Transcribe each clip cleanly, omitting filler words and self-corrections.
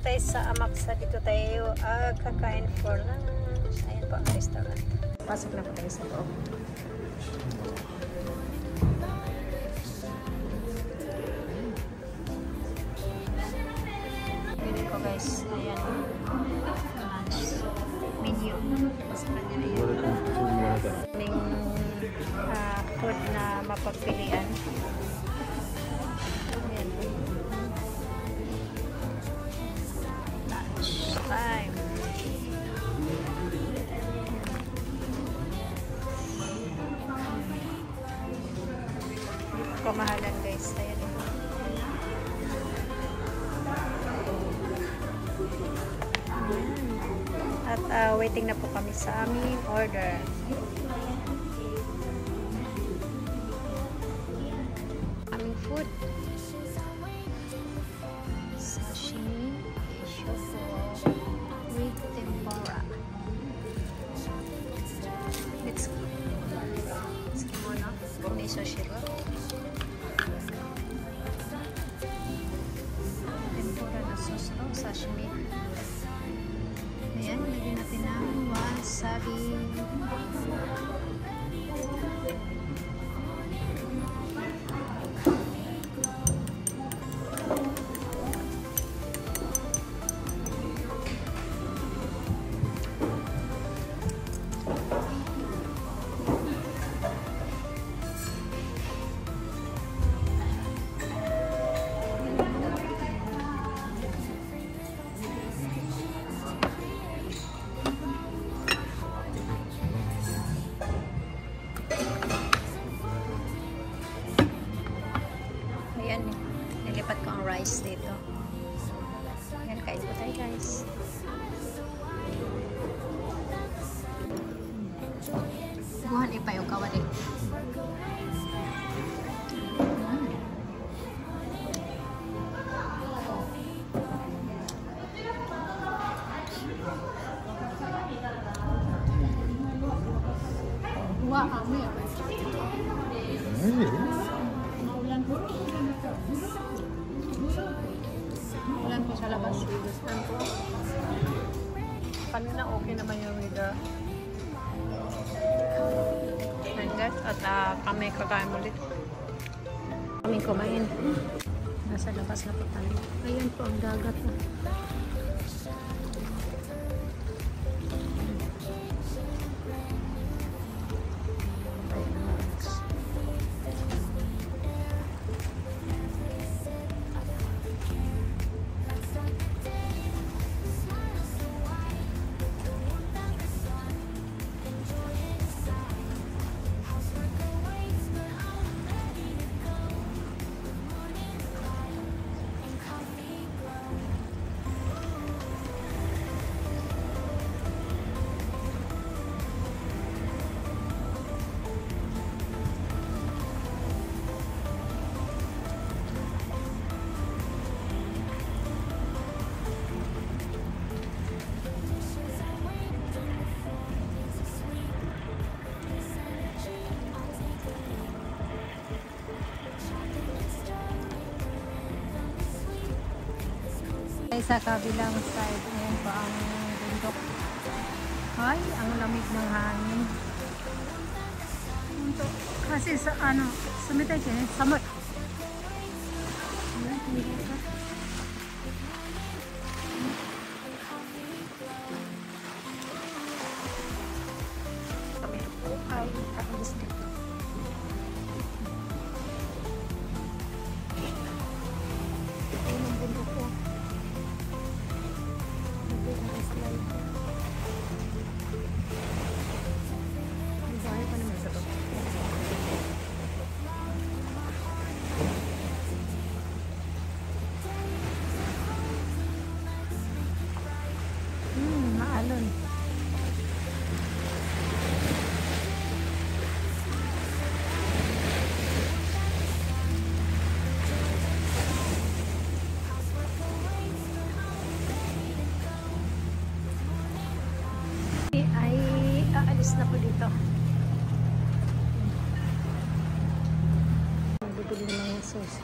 tayo sa Amaksa. Dito tayo kakain for lunch. Ayan po ang restaurant. Pasok na po tayo sa loob. Pili ko guys. Ayan. Lunch. Menu. Pasok na nila yun. Food na mapagpilian. Ayan. Lunch time. Kamahalan guys. Ayan. At waiting na po kami sa aming order. Aming food. Sashimi, shoko, with tempura. Let's go. Let's go muna. Miso shiro. Tempura na sauce, no? Sashimi. Ayan, lagyan natin ng wasabi. Nilipat ko ang rice dito. Yan, kain po tayo guys. Buhan ipa yung kawali. Wah, kami ya. Ulan po sa labas. Kanina okay naman yung weather. At kami kakain ulit. Kami kumain. Nasa labas na po tayo. Ayan po ang dagat. Sa kabilang side, ayan pa ang bundok. Ay, ang lamig ng hangin. Kasi sa sumitay siya, samot. Kami po ay kakalis dito. Ayan ang bundok ko. Maalon. Ay aalis na po dito. Bibili ng sauce.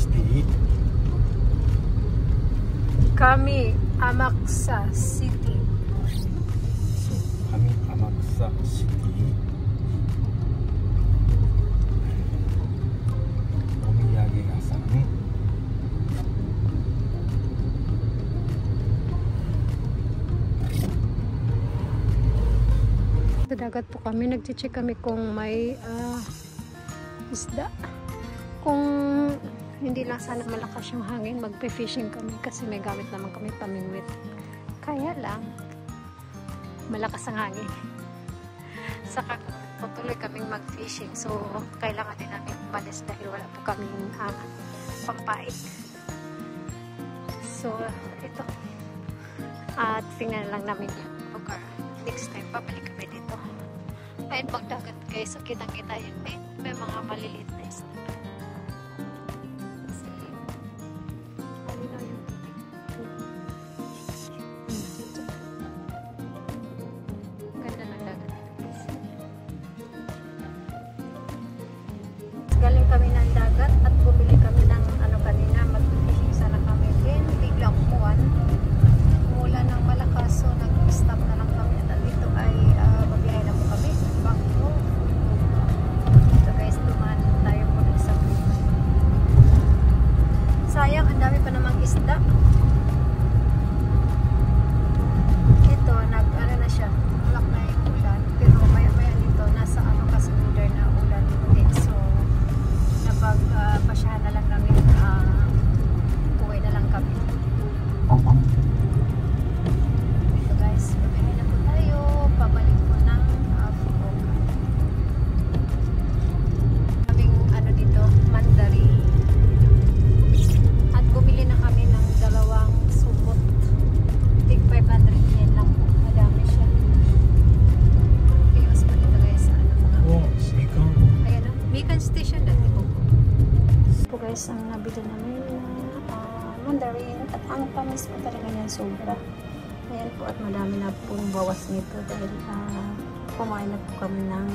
City. Kami Amaksa City. Kami Amaksa City. Omiyage Asan. Sa dagat po kami, nag-check kami kung may isda. Kung hindi lang sana malakas yung hangin, magpe-fishing kami kasi may gamit naman kami pamingwit. Kaya lang, malakas ang hangin. Saka tutuloy kaming mag-fishing. So, kailangan din namin umalis dahil wala po kaming pampait. So, ito. At tingnan lang namin yung lugar. Next time, babalik kami dito. Ayun, pagdagat guys. So, kitang-kita yun. May mga maliliit na isda. Kasi, malinaw yung ganda ng dagat guys. Galing kami ng dagat at bumili kami ng kanina. Mag-fishing sana kami. Then, biglang umuwan. Umulan ng malakas. So, nag-stop na lang kami. At dito ay mabiyahe na po kami. Back home. So guys, dumaan tayo po ng isang bridge. Sayang, ang dami pa namang isda. Ito, nag-ano na siya. Ulak na yung ulan. Pero maya-maya dito, nasa kasi weather na ulan din. So, napag-pasyahan na lang namin. Uwi na lang kami. So guys, pabili na po tayo. Pabalik po ng Fukuoka. Kaming dito, mandarin. At bumili na kami ng dalawang supot. Tig 500 yen lang po. Madami siya. Famous pa dito guys sa mga. Oh, Sikan. Ayan o. Beacon Station dati po. Po guys, ang nabili namin na mandarin. At ang tamis po talaga niyan sobra. Ayan po, at madami na pong bawas nito dahil kumain na po kami ng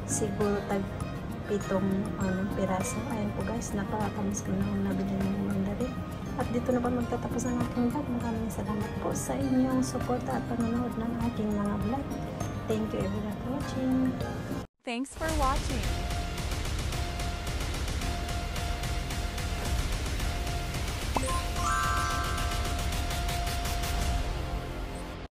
siguro tag-pitong piraso. Ayan po guys, napakatamis ko na nabili ng mandarin. At dito na po magtatapos ang aking vlog. Maraming salamat po sa inyong suporta at panonood ng aking mga vlog. Thank you everyone for watching. Thanks for watching.